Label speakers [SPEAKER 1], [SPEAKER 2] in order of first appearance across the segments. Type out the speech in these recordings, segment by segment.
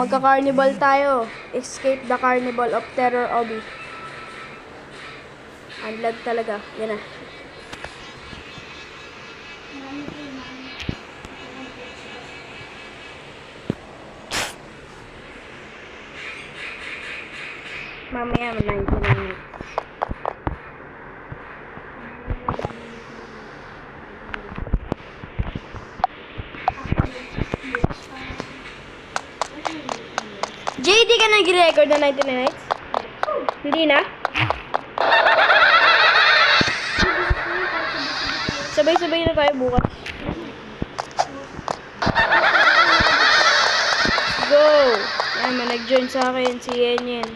[SPEAKER 1] magka-carnival tayo. Escape the Carnival of Terror, Obi. Unlag talaga. Yan na. Mamaya, 99. JD ka nag-record na 99 nights? Hindi na? Sabay-sabay na tayo bukas. Go! Yan, nag-join sa akin si Yenyen.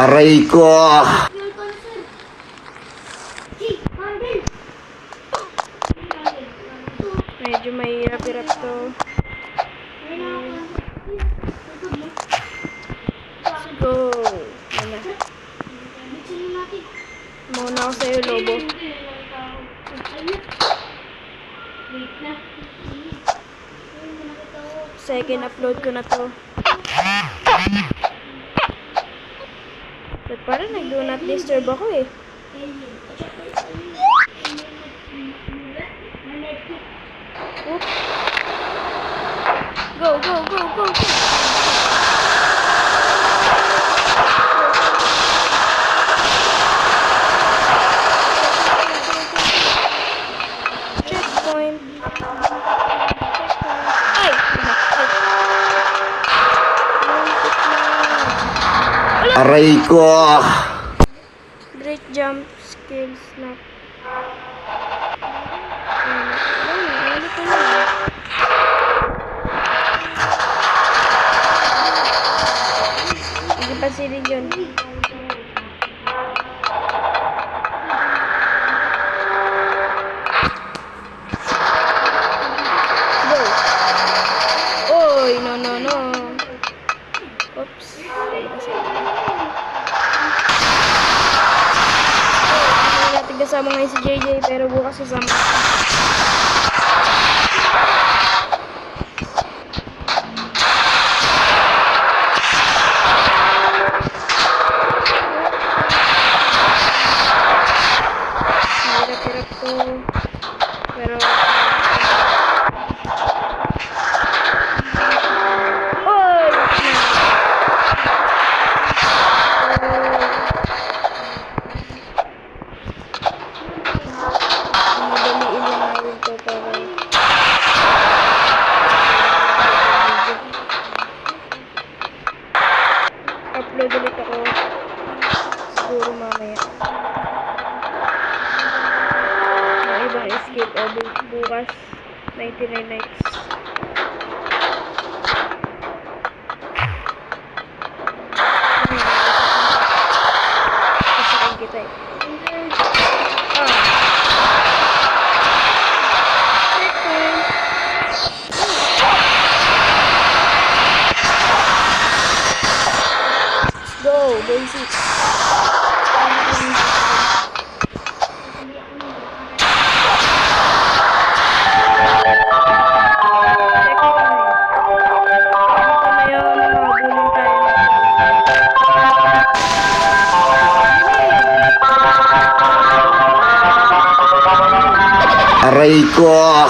[SPEAKER 2] Aray ko!
[SPEAKER 1] Medyo mahirap-hirap to. Let's go! Yan na. Muna ako sa'yo, Lobo. Second upload ko na to. But parang nag-do not disturb ako eh. Oops. Go, go, go, go, go. Checkpoint. Ay!
[SPEAKER 2] Aray ko!
[SPEAKER 1] Great jump skills na. Hindi pa silid yun. Go! Oy! No, no, no. Oops. Hindi natin kasama ngayon si JJ, pero bukas kasama. Hirap-hirap to. Pero... Oy! Madali ilinawin to pero... Upload ulit ako. Siguro mamaya. Yung ibang escape o bukas 99 nights. Pasakin kita eh. Go, basic.
[SPEAKER 2] Aray ko!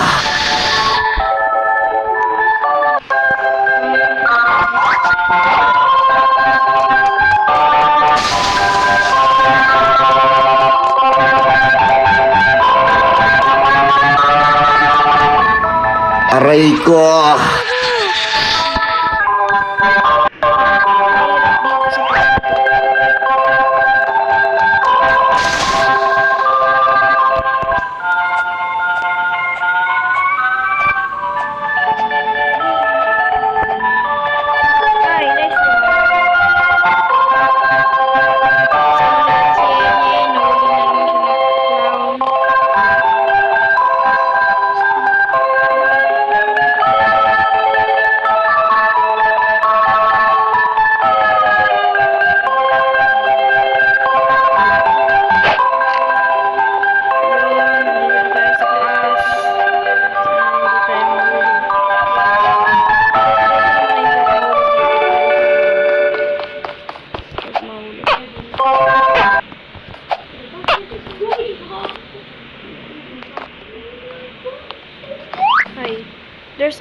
[SPEAKER 2] Aray ko!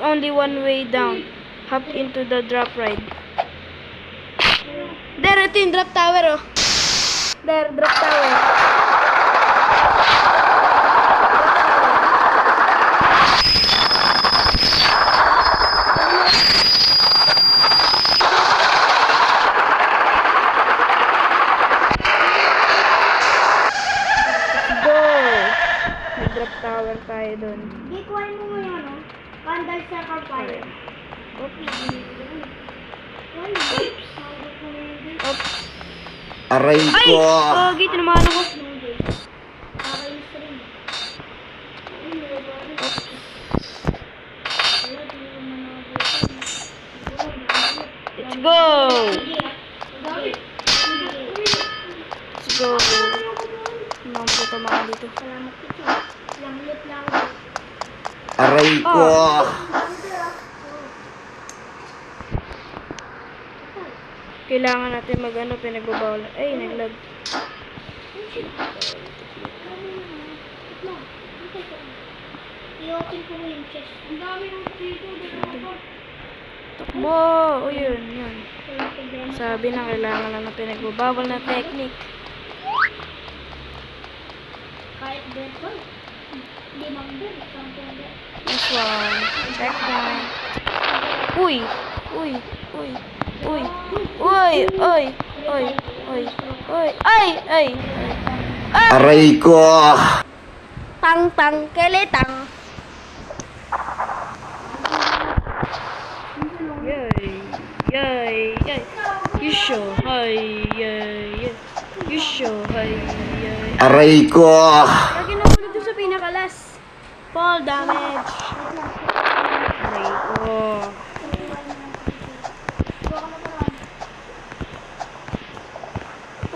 [SPEAKER 1] only one way down. Hop into the drop ride. There, ito yung drop tower, oh. There, drop tower. Go! May drop tower tayo dun.
[SPEAKER 3] Di, kuhain mo muna ano? Candle sa fire.
[SPEAKER 1] Oops.
[SPEAKER 3] Oops.
[SPEAKER 2] Aray
[SPEAKER 1] Ay!
[SPEAKER 2] ko!
[SPEAKER 1] Pogi, tinamaan ako. Let's go! Let's go. Mga po tamaan dito.
[SPEAKER 3] Salamat ito. Langlit lang.
[SPEAKER 2] Aray ko!
[SPEAKER 1] Kailangan natin mag-ano, pinagbabawal. Ay, naglag.
[SPEAKER 3] I-open ko mo yung chest. Ang dami ng dito.
[SPEAKER 1] Takbo! O yun, yun. Sabi na kailangan lang na pinagbabawal na technique.
[SPEAKER 3] Kahit beto. Limang din. Something that.
[SPEAKER 1] This one. Checkpoint. Uy! Uy! Uy! Uy! Uy! Uy! Uy! Uy! Uy! Ay! Ay! Ay!
[SPEAKER 2] Aray ko!
[SPEAKER 1] Tang tang kelitang. Yay! Yay! Yay! You show! Hi! Yay! Yay! You show! Hi! Yay!
[SPEAKER 2] Aray ko!
[SPEAKER 1] Lagi na ulit doon sa pinakalas. Fall damage. Aray ko.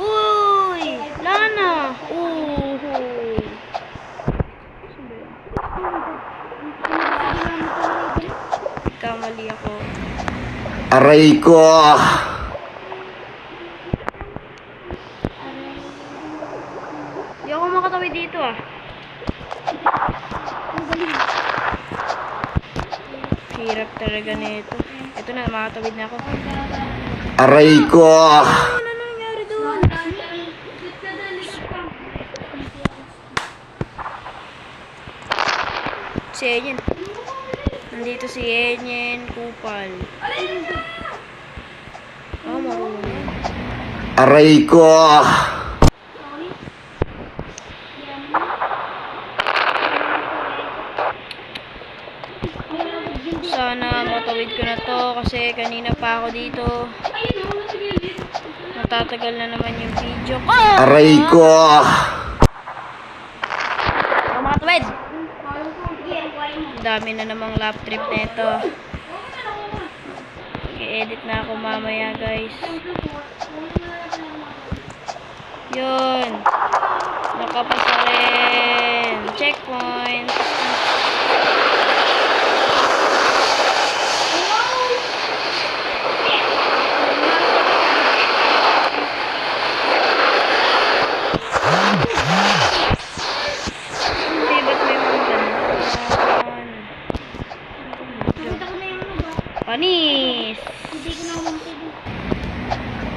[SPEAKER 1] Uy! Lana! Uhu! Kamali ako.
[SPEAKER 2] Aray ko!
[SPEAKER 1] Di ako makatawid dito ah. Hirap talaga nito. Ito na, makatawid na ako.
[SPEAKER 2] Aray ko!
[SPEAKER 1] Ano nangyari doon? Si Enyen. Nandito si Enyen, Kupal. Oh, marunong.
[SPEAKER 2] Aray ko!
[SPEAKER 1] Sana matawid ko na to kasi kanina pa ako dito. Matatagal na naman yung video ko.
[SPEAKER 2] Aray ko!
[SPEAKER 1] Ako makatawid. Ang dami na namang lap trip na ito. I-edit na ako mamaya, guys. Yun. Nakapasa rin. Checkpoint. Hindi, ba't may mga ganun?
[SPEAKER 3] Nakita ko na yung ano ba?
[SPEAKER 1] Panis!
[SPEAKER 3] Hindi ko na umangkin.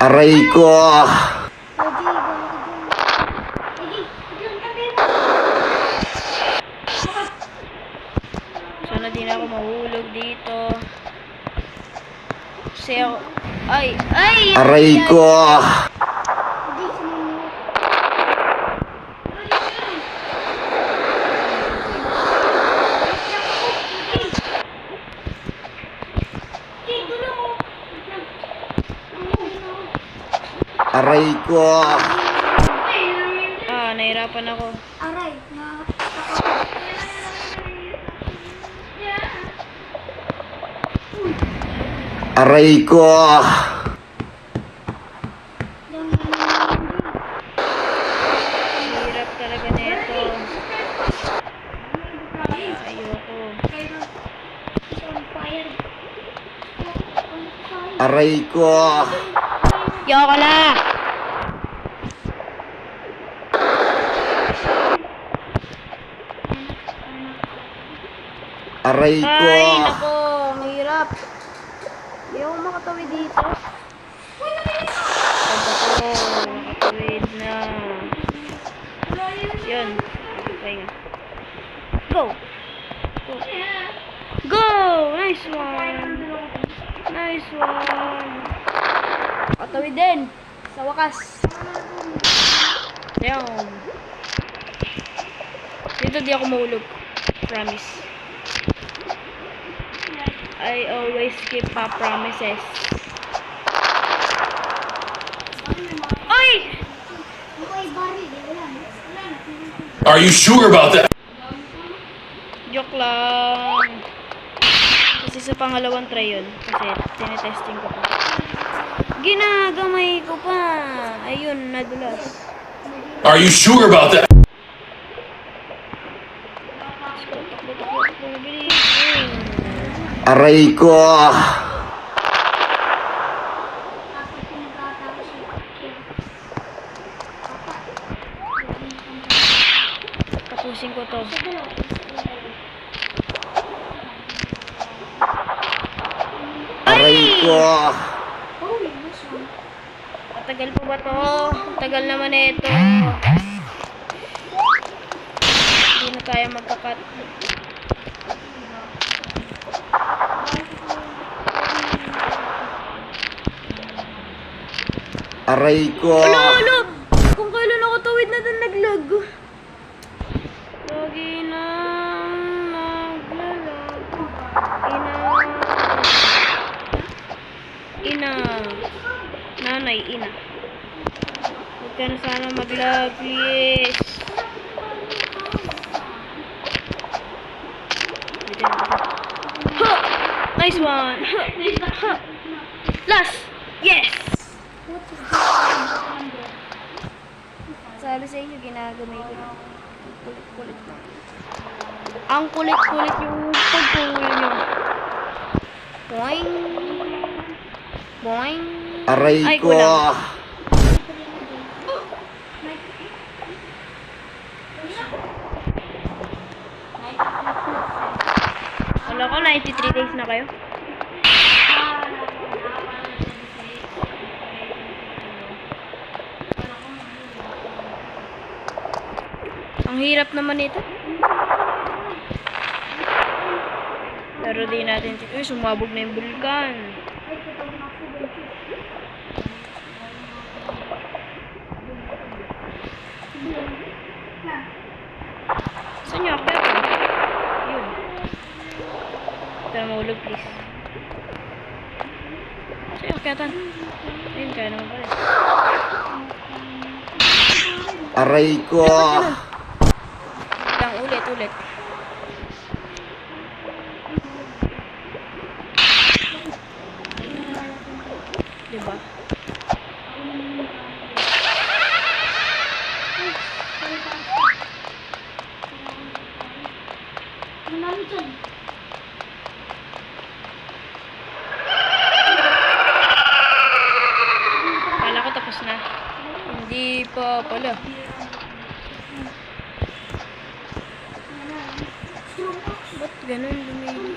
[SPEAKER 2] Aray ko!
[SPEAKER 3] Oji, gano'n ko dyan. Oji, dyan, tabi mo.
[SPEAKER 1] Sana di na ako mahulog dito. Kasi ako... Ay! Ay!
[SPEAKER 2] Aray ko!
[SPEAKER 3] Oji, sumunod.
[SPEAKER 2] Aray ko!
[SPEAKER 1] Ah, nahirapan ako.
[SPEAKER 3] Aray, na...
[SPEAKER 2] Aray ko!
[SPEAKER 1] Hirap talaga nito. Ayoko.
[SPEAKER 2] Aray ko!
[SPEAKER 1] Ayoko na!
[SPEAKER 2] Aray ko!
[SPEAKER 1] Ay, nako! makatawid dito? Ito, nakatawid na. Yun. Okay nga. Go! Go! Go! Nice one! Nice one! Makatawid din. Sa wakas. Ayan. Dito di ako mahulog. Promise. I always keep my promises. Oy!
[SPEAKER 4] Are you sure about that?
[SPEAKER 1] Joke lang. Kasi sa pangalawang try yun. Kasi tinetesting ko pa. Ginagamay ko pa. Ayun, nadulas.
[SPEAKER 4] Are you sure about that?
[SPEAKER 1] Takbo, bilis.
[SPEAKER 2] Aray ko.
[SPEAKER 1] Tapusin ko to.
[SPEAKER 2] Aray ko.
[SPEAKER 1] Matagal po ba to? Matagal naman ito. Hindi na tayo magkakat.
[SPEAKER 2] Aray ko.
[SPEAKER 1] Ala! Kung kailan ako tawid na doon naglag. Lagi na naglalag. Ina. Nanay, ina. Huwag ka na sana maglag, please. Ha! Nice one! Ha! Last! Yes! Sabi sa inyo, ginagamay ko lang. Kulit-kulit lang. Ang kulit-kulit yung pagpuli nyo. Boing! Boing!
[SPEAKER 2] Aray
[SPEAKER 1] Ay,
[SPEAKER 2] ko.
[SPEAKER 1] kulang. Wala ko, 93 days na kayo. Ang hirap naman ito. Pero di natin ito. Uy, sumabog na yung bulkan. Saan nyo akit? Yun. Ito na mahulog, please. Saan nyo akitan? Ayun, kaya naman pala.
[SPEAKER 2] Aray ko.
[SPEAKER 1] Lang, ulit. Diba? Kala ko tapos na. Hindi pa pala. Ba't ganun? Lumili.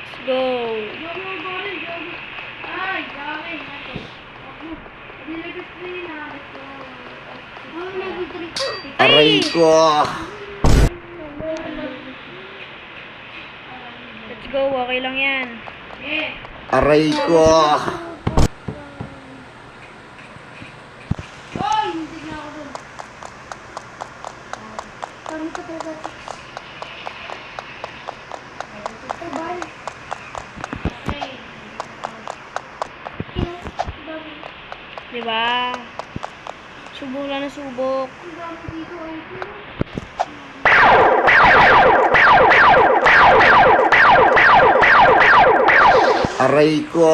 [SPEAKER 1] Let's go.
[SPEAKER 2] Aray ko.
[SPEAKER 1] Let's go. Okay lang yan.
[SPEAKER 2] Aray ko.
[SPEAKER 1] Diba? Subok lang na subok.
[SPEAKER 2] Aray ko.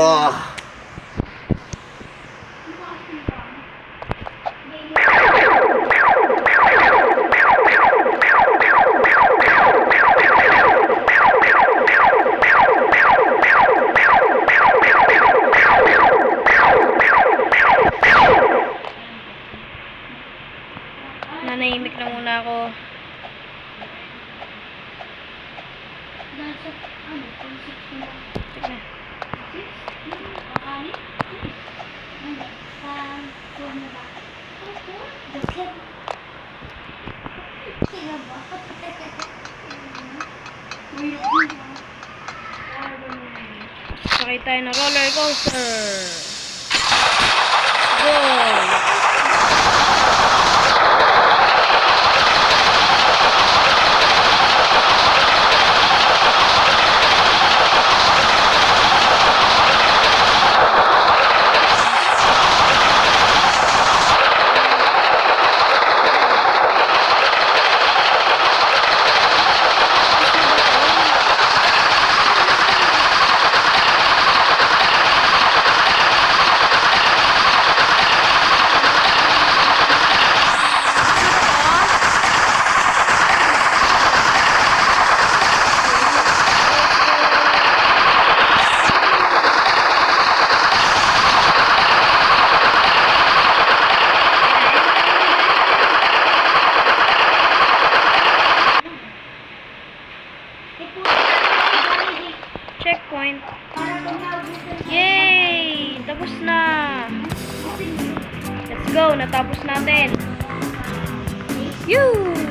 [SPEAKER 1] Nanahimik na muna ako.
[SPEAKER 3] Nasa, ano, 260 na.
[SPEAKER 1] Check na.
[SPEAKER 3] 6? Kakalit? Hindi. Four na ba? Four? Joker. Sila ba?
[SPEAKER 1] Sakay tayo ng roller coaster. Go! Checkpoint. Yay! Tapos na. Let's go. Natapos natin. Yoo!